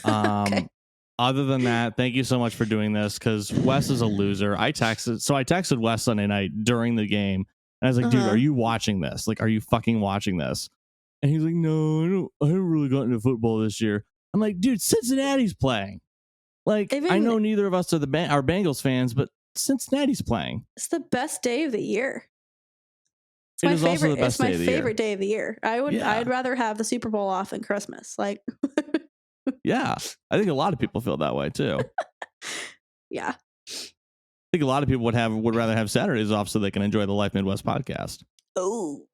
Okay. Other than that, thank you so much for doing this because Wes is a loser. I texted Wes Sunday night during the game. And I was like, dude, are you watching this? Like, are you fucking watching this? And he's like, no, I haven't really gotten into football this year. I'm like, dude, Cincinnati's playing. Like, I know neither of us are are Bengals fans, but Cincinnati's playing. It's the best day of the year. It's my favorite. It's my favorite day of the year. I'd rather have the Super Bowl off than Christmas. Like, yeah, I think a lot of people feel that way too. Yeah, I think a lot of people would rather have Saturdays off so they can enjoy the Life Midwest podcast. Oh,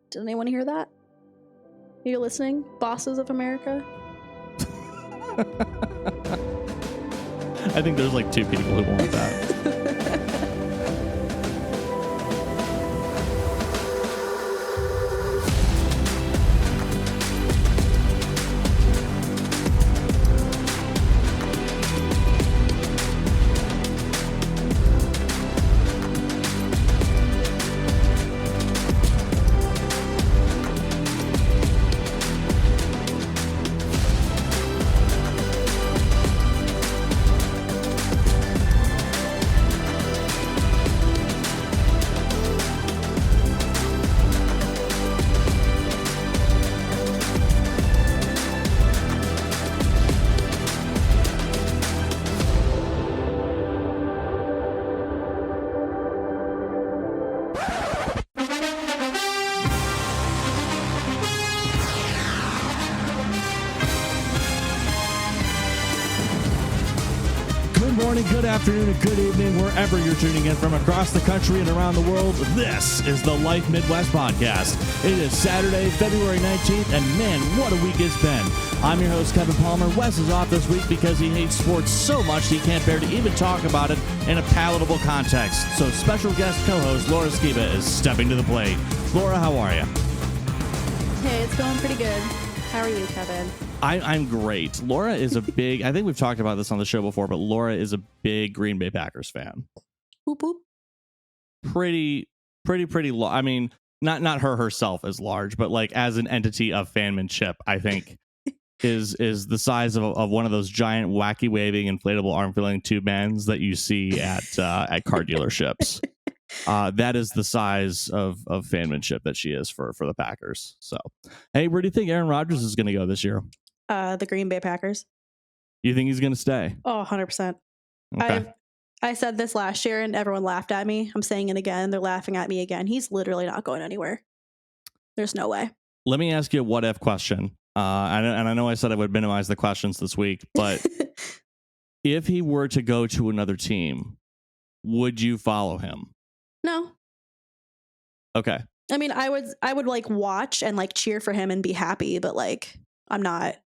does anyone hear that? Are you listening, bosses of America? I think there's like 2 people who want that. Good afternoon and good evening, wherever you're tuning in from across the country and around the world. This is the Life Midwest podcast. It is Saturday, February 19th, and man, what a week it's been. I'm your host, Kevin Palmer. Wes is off this week because he hates sports so much he can't bear to even talk about it in a palatable context. So special guest co-host Laura Skebba is stepping to the plate. Laura, how are you? Hey, it's going pretty good. How are you, Kevin? I'm great. Laura is a big, I think we've talked about this on the show before, but Laura is a big Green Bay Packers fan. Boop, boop. Pretty. I mean, not her herself as large, but like as an entity of fanmanship, I think is the size of one of those giant wacky waving inflatable arm filling tube bands that you see at car dealerships. That is the size of fanmanship that she is for the Packers. So, hey, where do you think Aaron Rodgers is going to go this year? The Green Bay Packers. You think he's going to stay? Oh, 100%. Okay. I said this last year and everyone laughed at me. I'm saying it again. They're laughing at me again. He's literally not going anywhere. There's no way. Let me ask you a what if question. And I know I said I would minimize the questions this week, but if he were to go to another team, would you follow him? No. Okay. I mean, I would like watch and like cheer for him and be happy, but like I'm not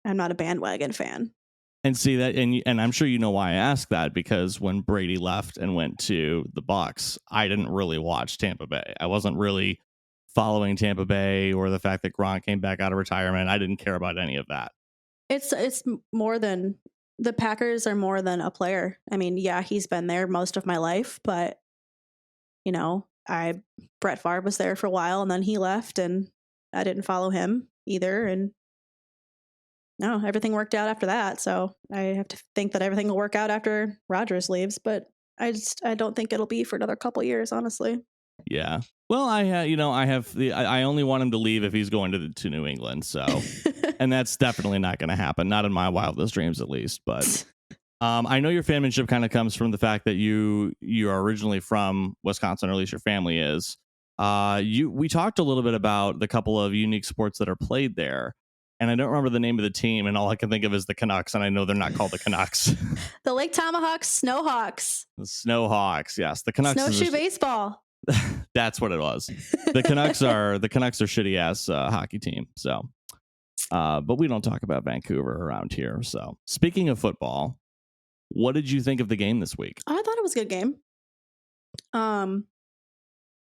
a bandwagon fan. And see that, and I'm sure you know why I asked that, because when Brady left and went to the Bucs, I didn't really watch Tampa Bay. I wasn't really following Tampa Bay or the fact that Gronk came back out of retirement. I didn't care about any of that. It's more than the Packers are more than a player. I mean, yeah, he's been there most of my life, but you know, Brett Favre was there for a while and then he left and I didn't follow him either. And no, everything worked out after that. So I have to think that everything will work out after Rodgers leaves, but I don't think it'll be for another couple years, honestly. Yeah. Well, I only want him to leave if he's going to New England. So, and that's definitely not going to happen. Not in my wildest dreams, at least. But I know your fanmanship kind of comes from the fact that you are originally from Wisconsin, or at least your family is. We talked a little bit about the couple of unique sports that are played there. And I don't remember the name of the team, and all I can think of is the Canucks, and I know they're not called the Canucks. The Lake Tomahawks Snowhawks. The Snowhawks, yes. The Canucks. Snowshoe baseball. That's what it was. The Canucks are shitty ass hockey team. So, but we don't talk about Vancouver around here. So, speaking of football, what did you think of the game this week? I thought it was a good game.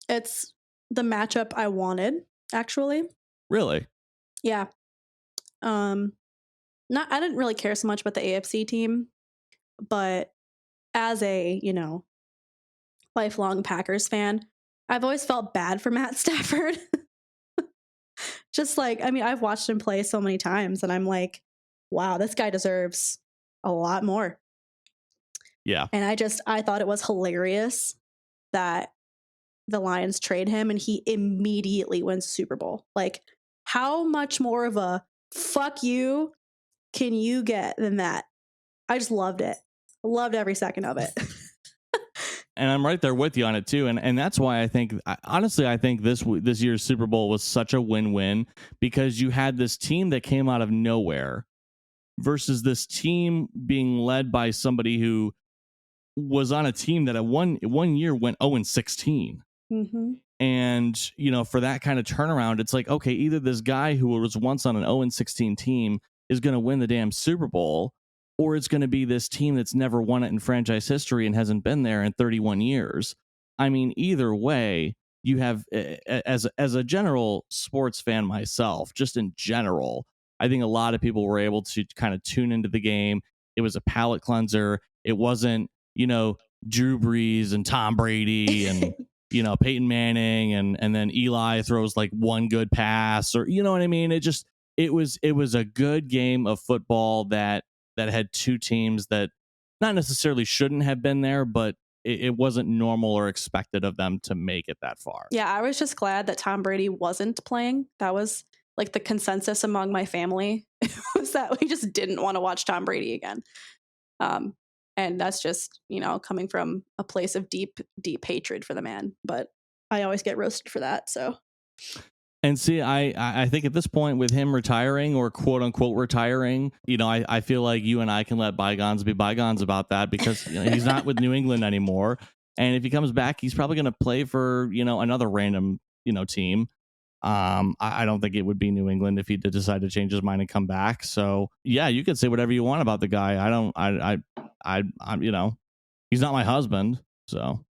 It's the matchup I wanted, actually. Really? Yeah. I didn't really care so much about the AFC team, but as a, lifelong Packers fan, I've always felt bad for Matt Stafford. Just like, I mean, I've watched him play so many times and I'm like, wow, this guy deserves a lot more. Yeah. And I thought it was hilarious that the Lions trade him and he immediately wins the Super Bowl. Like, how much more of a fuck you can you get than that? I just loved it. Loved every second of it. And I'm right there with you on it too, and that's why I think this year's Super Bowl was such a win-win, because you had this team that came out of nowhere versus this team being led by somebody who was on a team that at one year went 0-16. Mm-hmm. And for that kind of turnaround, it's like, okay, either this guy who was once on an 0-16 team is going to win the damn Super Bowl, or it's going to be this team that's never won it in franchise history and hasn't been there in 31 years. I mean, either way, you have, as a general sports fan myself, just in general, I think a lot of people were able to kind of tune into the game. It was a palate cleanser. It wasn't, Drew Brees and Tom Brady and, Peyton Manning and then Eli throws like one good pass, or, you know what I mean? It was a good game of football that had two teams that not necessarily shouldn't have been there, but it wasn't normal or expected of them to make it that far. Yeah, I was just glad that Tom Brady wasn't playing. That was like the consensus among my family was that we just didn't want to watch Tom Brady again. And that's just, coming from a place of deep, deep hatred for the man. But I always get roasted for that. So. And see, I think at this point with him retiring, or quote unquote retiring, I feel like you and I can let bygones be bygones about that, because he's not with New England anymore. And if he comes back, he's probably going to play for, another random, team. I don't think it would be New England if he did decide to change his mind and come back. So yeah, you could say whatever you want about the guy. I'm he's not my husband. So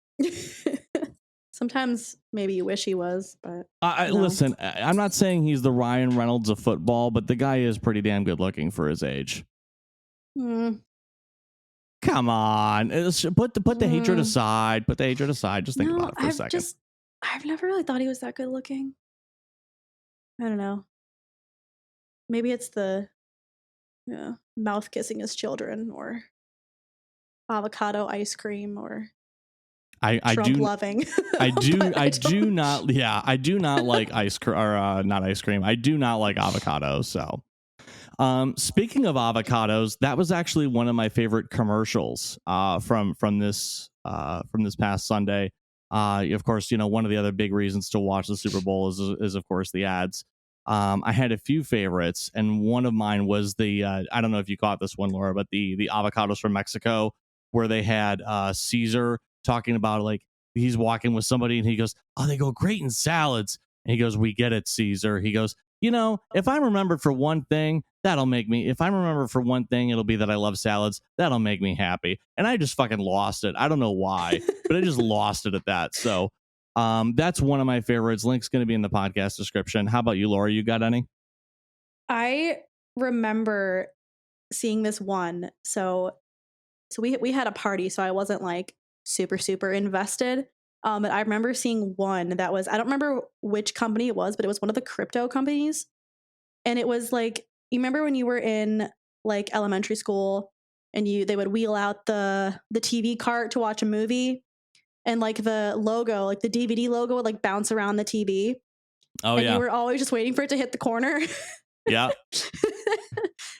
sometimes maybe you wish he was, but listen, I'm not saying he's the Ryan Reynolds of football, but the guy is pretty damn good looking for his age. Come on, put the hatred aside. Put the hatred aside. Just think about it for a second. I've never really thought he was that good looking. I don't know. Maybe it's the mouth kissing his children, or avocado ice cream, or Trump loving. I do not like ice cream, or not ice cream. I do not like avocados. So, speaking of avocados, that was actually one of my favorite commercials from this past Sunday. Of course, one of the other big reasons to watch the Super Bowl is of course the ads. I had a few favorites, and one of mine was the I don't know if you caught this one, Laura, but the avocados from Mexico, where they had Caesar talking about, like, he's walking with somebody and he goes, "Oh, they go great in salads." And he goes, "We get it, Caesar." He goes, "If I'm remembered for one thing, that'll make me, if I'm remembered for one thing, it'll be that I love salads. That'll make me happy." And I just fucking lost it. I don't know why, but I just lost it at that. So that's one of my favorites. Link's going to be in the podcast description. How about you, Laura? You got any? I remember seeing this one. So we had a party, so I wasn't like super invested. But I remember seeing one that was, I don't remember which company it was, but it was one of the crypto companies. And it was like, you remember when you were in like elementary school and they would wheel out the TV cart to watch a movie, and like the logo, like the DVD logo would like bounce around the TV. Oh, and yeah. You were always just waiting for it to hit the corner. Yeah.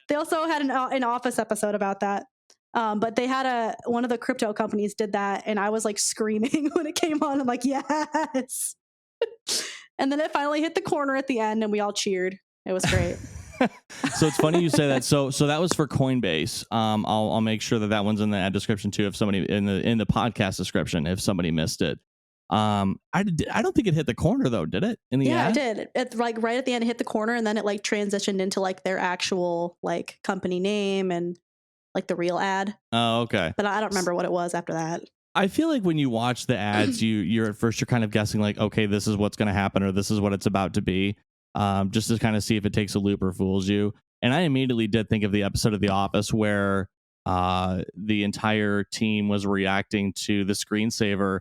They also had an Office episode about that. But they had one of the crypto companies did that, and I was like screaming when it came on. I'm like, yes. And then it finally hit the corner at the end, and we all cheered. It was great. So it's funny you say that. So that was for Coinbase. I'll make sure that one's in the ad description too, if somebody in the podcast description, if somebody missed it. I don't think it hit the corner though, did it? In the ad? It did. It's like right at the end, it hit the corner, and then it like transitioned into like their actual like company name and like the real ad. Oh, okay. But I don't remember what it was after that. I feel like when you watch the ads, you're at first you're kind of guessing like, okay, this is what's going to happen, or this is what it's about to be, just to kind of see if it takes a loop or fools you. And I immediately did think of the episode of The Office where the entire team was reacting to the screensaver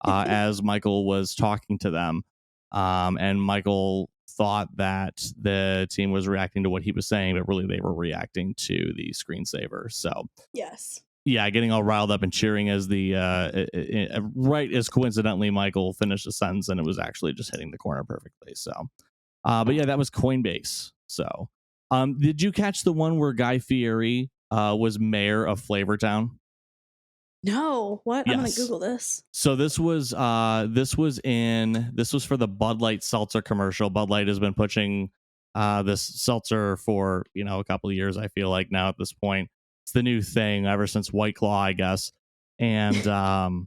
as Michael was talking to them, and Michael thought that the team was reacting to what he was saying, but really they were reacting to the screensaver. So Yes. yeah, getting all riled up and cheering as the right as coincidentally Michael finished the sentence, and it was actually just hitting the corner perfectly. So, but yeah, that was Coinbase. So, did you catch the one where Guy Fieri was mayor of Flavortown? No, what? I'm gonna Yes. Google this. So this was for the Budlight Seltzer commercial. Budlight has been pushing this seltzer for a couple of years. I feel like now at this point, it's the new thing ever since White Claw, I guess. And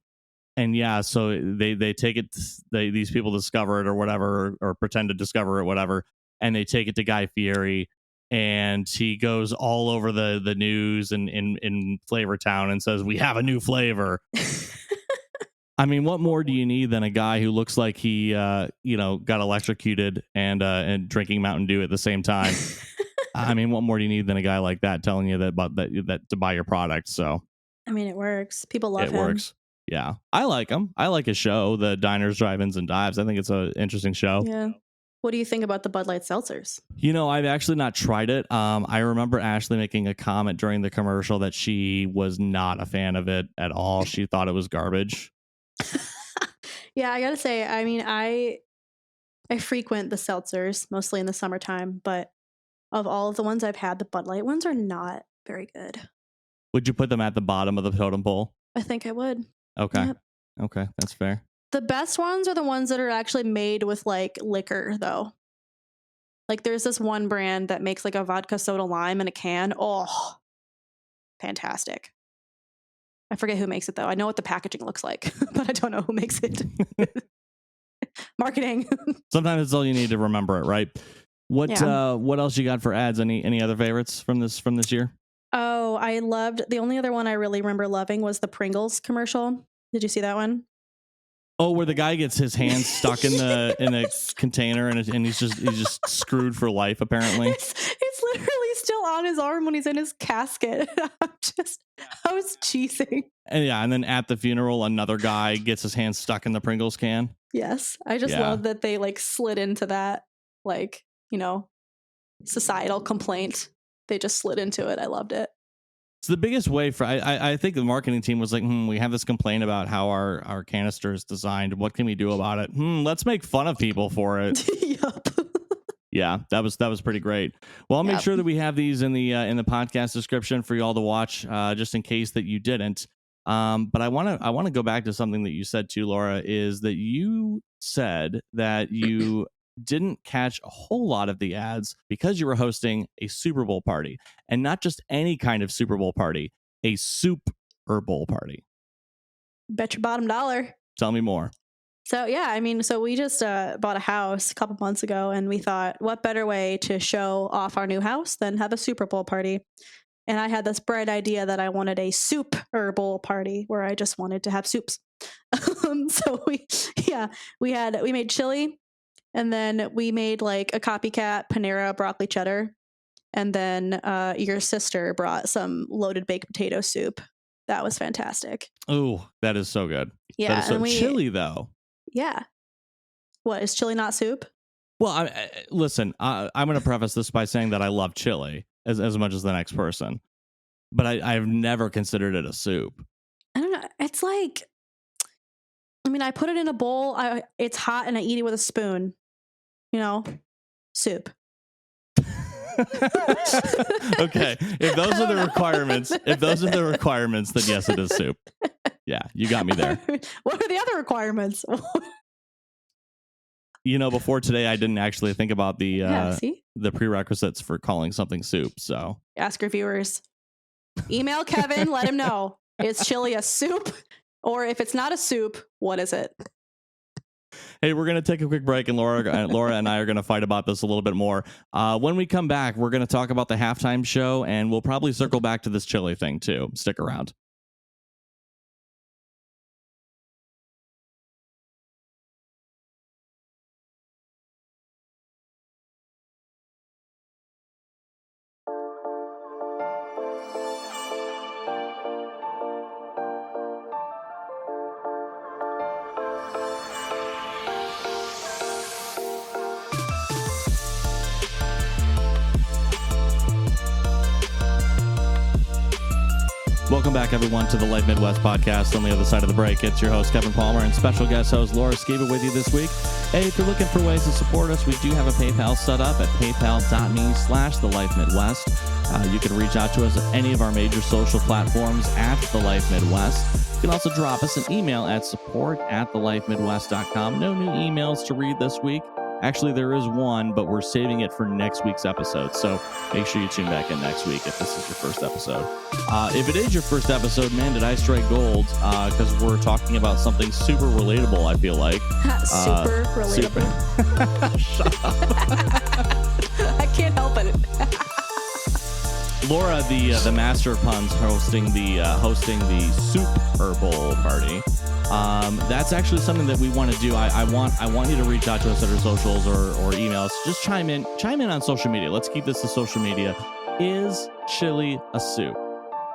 and yeah, so they take it. These people discover it or whatever, or pretend to discover it, whatever, and they take it to Guy Fieri. And he goes all over the news and in Flavortown and says, "We have a new flavor." I mean, what more do you need than a guy who looks like he, got electrocuted and drinking Mountain Dew at the same time? I mean, what more do you need than a guy like that telling you that to buy your product? So, I mean, it works. People love him. It works. Yeah, I like him. I like his show, the Diners, Drive-Ins, and Dives. I think it's an interesting show. Yeah. What do you think about the Bud Light seltzers? I've actually not tried it. I remember Ashley making a comment during the commercial that she was not a fan of it at all. She thought it was garbage. Yeah, I gotta say, I mean, I frequent the seltzers mostly in the summertime, but of all of the ones I've had, the Bud Light ones are not very good. Would you put them at the bottom of the totem pole? I think I would. Okay. Yep. Okay, that's fair. The best ones are the ones that are actually made with like liquor, though. Like there's this one brand that makes like a vodka soda lime in a can. Oh, fantastic. I forget who makes it though. I know what the packaging looks like, but I don't know who makes it. Marketing. Sometimes it's all you need to remember it, right? What else you got for ads? Any other favorites from this year? Oh, I loved the only other one I really remember loving was the Pringles commercial. Did you see that one? Oh, where the guy gets his hands stuck in a container and he's just screwed for life. Apparently, it's literally still on his arm when he's in his casket. I was cheesing. And then at the funeral, another guy gets his hands stuck in the Pringles can. Yes, I just love that they like slid into that societal complaint. They just slid into it. I loved it. It's the biggest way for I think the marketing team was like, we have this complaint about how our canister is designed. What can we do about it? Let's make fun of people for it. Yup. Yeah, that was pretty great. Well, I'll make sure that we have these in the podcast description for you all to watch, just in case that you didn't. But I want to go back to something that you said too, Laura, is that you said that you didn't catch a whole lot of the ads because you were hosting a Super Bowl party, and not just any kind of Super Bowl party, a Super Bowl party. Bet your bottom dollar. Tell me more. So we just bought a house a couple months ago, and we thought, what better way to show off our new house than have a Super Bowl party? And I had this bright idea that I wanted a Super Bowl party where I just wanted to have soups. So we made chili. And then we made like a copycat Panera broccoli cheddar. And then your sister brought some loaded baked potato soup. That was fantastic. Oh, that is so good. Yeah. That is chili though. Yeah. What, is chili not soup? Well, listen, I'm going to preface this by saying that I love chili as much as the next person. But I've never considered it a soup. I don't know. It's like, I put it in a bowl. It's hot and I eat it with a spoon. Soup. Okay. If those are the requirements, then yes, it is soup. Yeah, you got me there. What are the other requirements? Before today, I didn't actually think about the prerequisites for calling something soup. So ask your viewers. Email Kevin, let him know. Is chili a soup? Or if it's not a soup, what is it? Hey, we're going to take a quick break, and Laura and I are going to fight about this a little bit more. When we come back, we're going to talk about the halftime show, and we'll probably circle back to this chili thing, too. Stick around. Welcome back, everyone, to the Life Midwest podcast. On the other side of the break, it's your host, Kevin Palmer, and special guest host, Laura Skebba, with you this week. Hey, if you're looking for ways to support us, we do have a PayPal set up at paypal.me/thelifemidwest. You can reach out to us at any of our major social platforms at The Life Midwest. You can also drop us an email at support@thelifemidwest.com. No new emails to read this week. Actually, there is one, but we're saving it for next week's episode. So make sure you tune back in next week if this is your first episode. If it is your first episode, man, did I strike gold? Because we're talking about something super relatable, I feel like. Super relatable. Shut up. I can't help it. Laura, the master of puns, hosting the Super Bowl party. That's actually something that we want to do. I want you to reach out to us at our socials or emails. Just chime in on social media. Let's keep this to social media. Is chili a soup?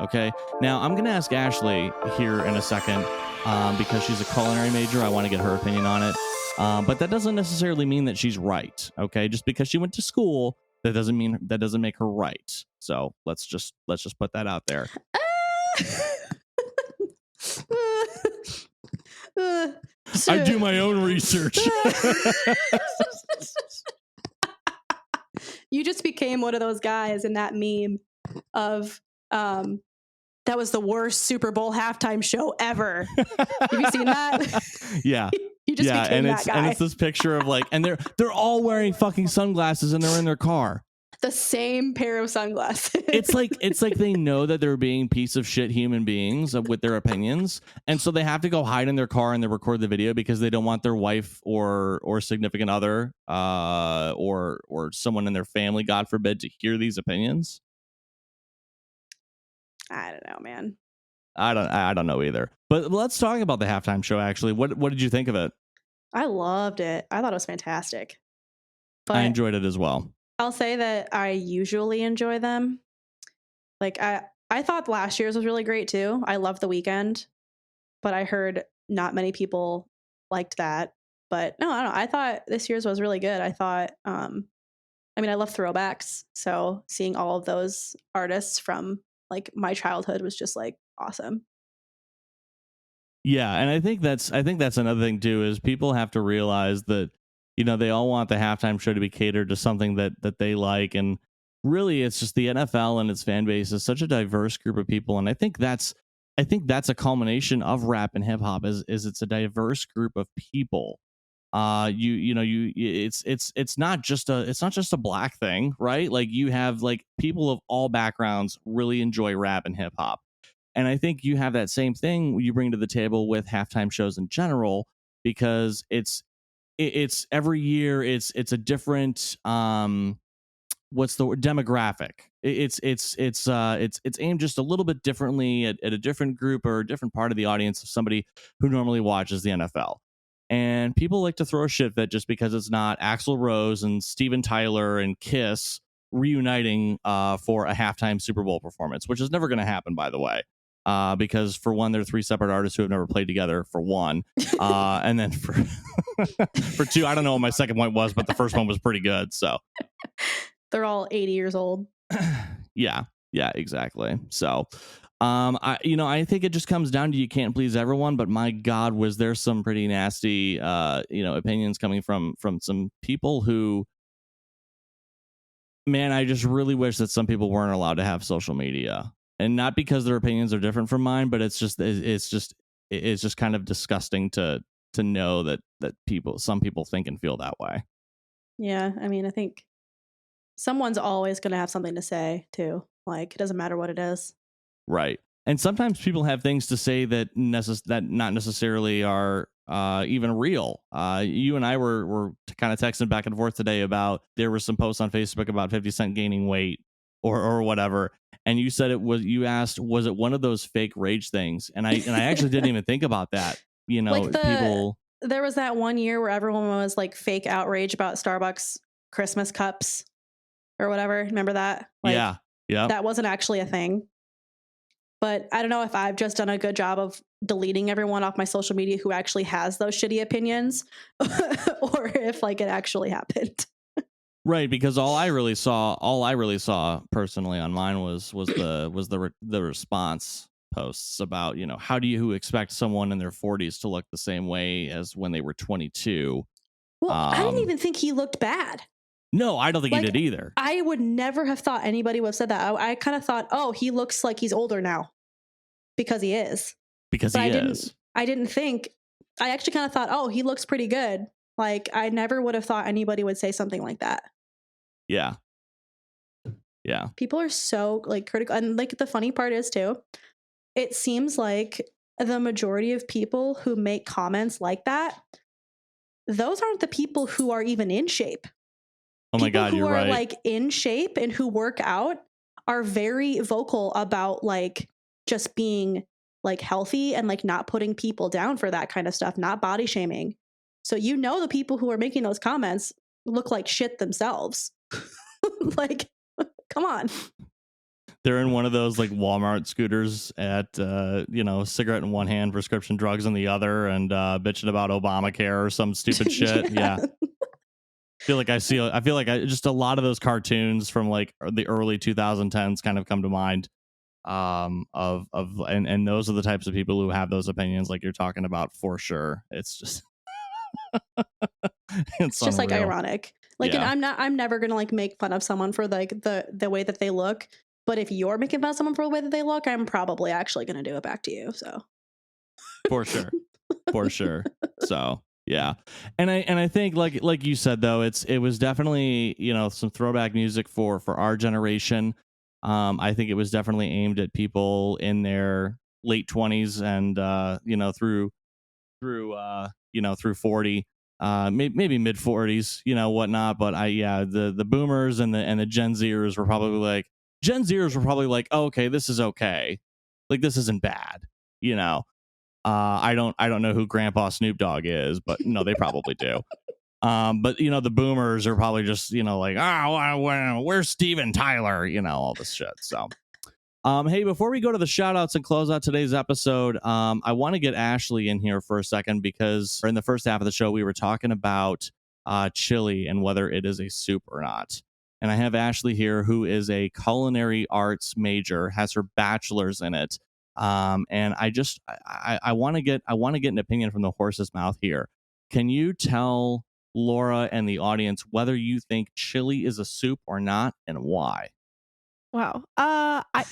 Okay. Now I'm going to ask Ashley here in a second, because she's a culinary major. I want to get her opinion on it. But that doesn't necessarily mean that she's right. Okay. Just because she went to school, that doesn't make her right. So let's just put that out there. I do my own research. You just became one of those guys in that meme of that was the worst Super Bowl halftime show ever. Have you seen that? Yeah. You just became that guy. And it's this picture of and they're all wearing fucking sunglasses and they're in their car. The same pair of sunglasses. It's like they know that they're being piece of shit human beings with their opinions, and so they have to go hide in their car and they record the video because they don't want their wife or significant other or someone in their family, God forbid, to hear these opinions. I don't know, man. I don't know either. But let's talk about the halftime show. Actually, what did you think of it? I loved it. I thought it was fantastic. But I enjoyed it as well. I'll say that I usually enjoy them. Like I thought last year's was really great too. I loved The Weeknd, but I heard not many people liked that. But no, I don't know. I thought this year's was really good. I thought, I love throwbacks. So seeing all of those artists from like my childhood was just like awesome. Yeah, and I think that's another thing too, is people have to realize that, they all want the halftime show to be catered to something that they like. And really, it's just the NFL and its fan base is such a diverse group of people. And I think that's a culmination of rap and hip hop is it's a diverse group of people. It's not just a black thing, right? Like you have like people of all backgrounds really enjoy rap and hip hop. And I think you have that same thing you bring to the table with halftime shows in general, because it's every year it's a different what's the word, demographic. It's aimed just a little bit differently at a different group or a different part of the audience of somebody who normally watches the NFL. And people like to throw a shit fit just because it's not Axl Rose and Steven Tyler and Kiss reuniting for a halftime Super Bowl performance, which is never going to happen, by the way. Because for one, they're three separate artists who have never played together, for one. And then for two, I don't know what my second point was, but the first one was pretty good. So they're all 80 years old. Yeah, exactly. So I think it just comes down to you can't please everyone, but my God, was there some pretty nasty opinions coming from some people who, man, I just really wish that some people weren't allowed to have social media. And not because their opinions are different from mine, but it's just kind of disgusting to know that some people think and feel that way. Yeah, I think someone's always going to have something to say too. Like, it doesn't matter what it is. Right. And sometimes people have things to say that not necessarily are even real. You and I were kind of texting back and forth today about, there were some posts on Facebook about 50 Cent gaining weight or whatever. And you said you asked, was it one of those fake rage things? And I actually didn't even think about that. People. There was that one year where everyone was like fake outrage about Starbucks Christmas cups or whatever. Remember that? Like, yeah. That wasn't actually a thing. But I don't know if I've just done a good job of deleting everyone off my social media who actually has those shitty opinions, or if like it actually happened. Right, because all I really saw personally on mine was the response posts about, how do you expect someone in their 40s to look the same way as when they were 22? Well, I didn't even think he looked bad. No, I don't think he did either. I would never have thought anybody would have said that. I kind of thought, oh, he looks like he's older now because he is. I didn't think, I actually kind of thought, oh, he looks pretty good. Like, I never would have thought anybody would say something like that. Yeah. Yeah. People are so critical. And the funny part is too, it seems like the majority of people who make comments like that, those aren't the people who are even in shape. Oh my God, you're right. People who are in shape and who work out are very vocal about just being healthy and not putting people down for that kind of stuff, not body shaming. So the people who are making those comments look like shit themselves. Come on. They're in one of those Walmart scooters at cigarette in one hand, prescription drugs in the other, and bitching about Obamacare or some stupid shit. Yeah. I feel like just a lot of those cartoons from the early 2010s kind of come to mind. And those are the types of people who have those opinions like you're talking about, for sure. It's just it's just unreal. Ironic. And I'm never gonna make fun of someone for the way that they look. But if you're making fun of someone for the way that they look, I'm probably actually gonna do it back to you. So for sure. For sure. So yeah. And I think like you said though, it was definitely, some throwback music for our generation. I think it was definitely aimed at people in their late 20s and through 40, maybe mid 40s, whatnot. But the boomers and the Gen Zers were probably oh, okay, this is okay. This isn't bad, I don't know who Grandpa Snoop Dogg is, but no, they probably do. But the boomers are probably just where's Steven Tyler, all this shit. So hey, before we go to the shout outs and close out today's episode, I want to get Ashley in here for a second, because in the first half of the show we were talking about chili and whether it is a soup or not. And I have Ashley here, who is a culinary arts major, has her bachelor's in it. And I want to get an opinion from the horse's mouth here. Can you tell Laura and the audience whether you think chili is a soup or not, and why? Wow.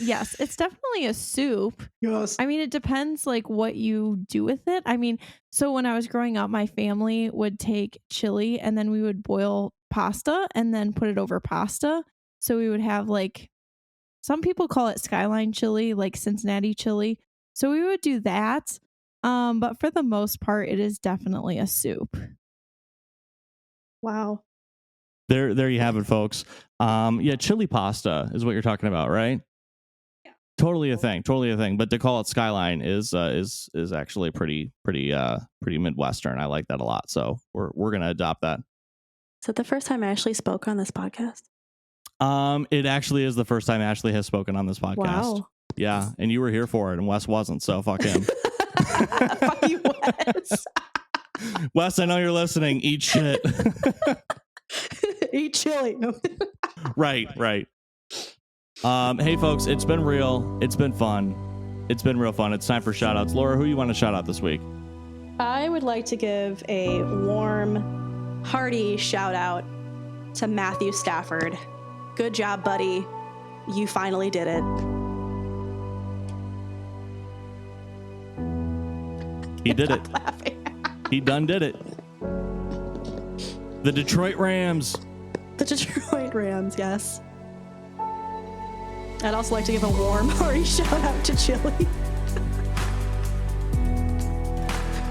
Yes, it's definitely a soup. Yes. I mean, it depends what you do with it. I mean, so when I was growing up, my family would take chili and then we would boil pasta and then put it over pasta. So we would have some people call it skyline chili, Cincinnati chili. So we would do that. But for the most part, it is definitely a soup. Wow. There you have it, folks. Chili pasta is what you're talking about, right? Yeah. Totally a thing. But to call it skyline is actually pretty Midwestern. I like that a lot. So we're gonna adopt that. Is that the first time Ashley spoke on this podcast? It actually is the first time Ashley has spoken on this podcast. Wow. Yeah, and you were here for it, and Wes wasn't, so fuck him. Fuck you, Wes. Wes, I know you're listening. Eat shit. Eat chili. No. Right. Hey, folks, it's been real. It's been fun. It's been real fun. It's time for shout outs. Laura, who you want to shout out this week? I would like to give a warm, hearty shout out to Matthew Stafford. Good job, buddy. You finally did it. He did it. He done did it. The Detroit Rams. The Detroit Rams, yes. I'd also like to give a warm, hearty shout out to Chili.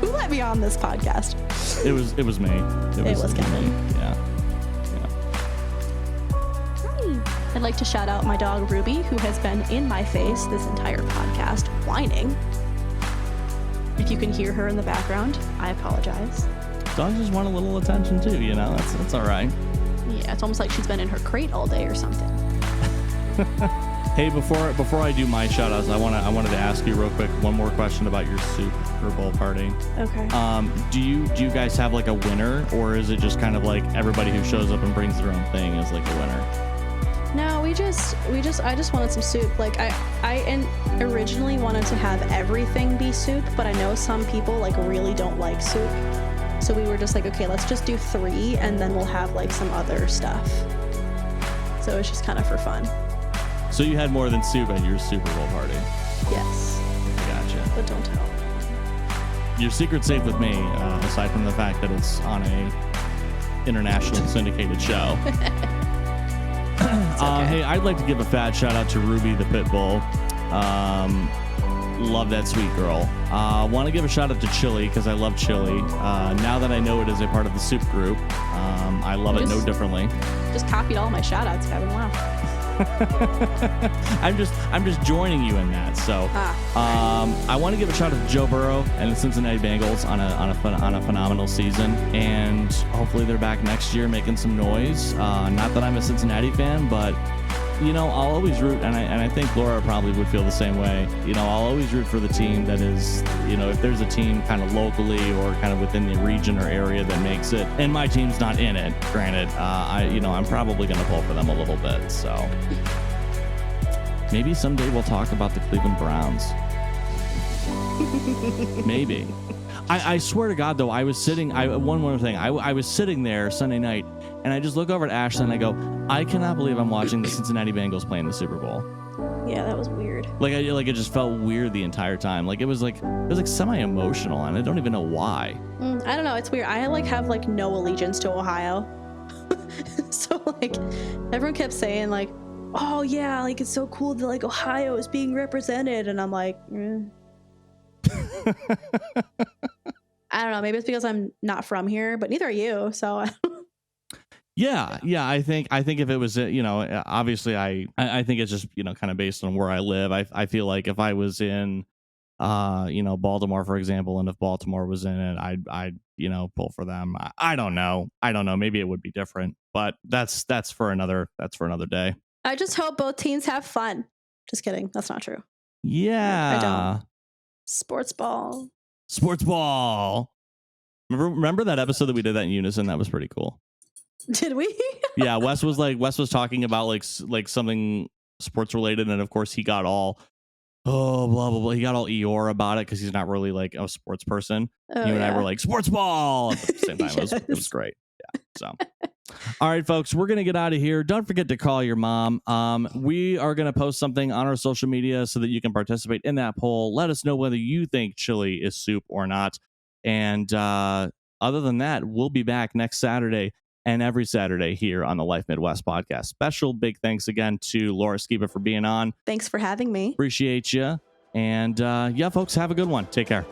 Who let me on this podcast? It was me. It was Kevin. Yeah. Hi. I'd like to shout out my dog Ruby, who has been in my face this entire podcast, whining. If you can hear her in the background, I apologize. Dogs just want a little attention too, that's all right. Yeah, it's almost like she's been in her crate all day or something. Hey, before I do my shout outs, I wanted to ask you real quick one more question about your Super Bowl party. Okay. Do you guys have a winner, or is it just kind of everybody who shows up and brings their own thing is a winner? No, I just wanted some soup. Like I originally wanted to have everything be soup, but I know some people like really don't like soup. So we were just like, okay, let's just do 3 and then we'll have like some other stuff. So it's just kind of for fun. So you had more than soup at your Super Bowl party. Yes. Gotcha. But don't tell. Your secret's safe with me, aside from the fact that it's on a international syndicated show. Okay. Hey, I'd like to give a fat shout out to Ruby the Pitbull. Love that sweet girl. Want to give a shout out to Chili because I love Chili. Now that I know it is a part of the soup group, I love it no differently. Just copied all my shout outs, Kevin. Wow. I'm just joining you in that. So I want to give a shout out to Joe Burrow and the Cincinnati Bengals on a phenomenal season, and hopefully they're back next year making some noise. Not that I'm a Cincinnati fan, but you know, I'll always root, and I think Laura probably would feel the same way. You know, I'll always root for the team that is, you know, if there's a team kind of locally or kind of within the region or area that makes it, and my team's not in it, granted, I'm probably going to pull for them a little bit. So maybe someday we'll talk about the Cleveland Browns. Maybe. I swear to God, though, I was sitting. One more thing. I was sitting there Sunday night, and I just look over at Ashley and I go, I cannot believe I'm watching the Cincinnati Bengals play in the Super Bowl. Yeah, that was weird. Like it just felt weird the entire time. Like it was like semi-emotional, and I don't even know why. I don't know. It's weird. I have no allegiance to Ohio. So like everyone kept saying like, oh yeah, like it's so cool that like Ohio is being represented, and I'm like, I don't know. Maybe it's because I'm not from here, but neither are you. So yeah. I think if it was, obviously I think it's just, kind of based on where I live. I feel like if I was in, Baltimore, for example, and if Baltimore was in it, I'd pull for them. I don't know. Maybe it would be different, but that's for another day. I just hope both teams have fun. Just kidding. That's not true. Yeah. I don't. Sports ball. Remember that episode that we did that in unison? That was pretty cool. Did we? Yeah, Wes was talking about like something sports related, and of course he got all blah blah blah. He got all Eeyore about it because he's not really like a sports person. Oh, you and I were like sports ball at the same time. Yes. It was great. Yeah. So, all right, folks, we're gonna get out of here. Don't forget to call your mom. We are gonna post something on our social media so that you can participate in that poll. Let us know whether you think chili is soup or not. And other than that, we'll be back next Saturday and every Saturday here on the Life Midwest podcast. Special big thanks again to Laura Skebba for being on. Thanks for having me. Appreciate you. And yeah, folks, have a good one. Take care.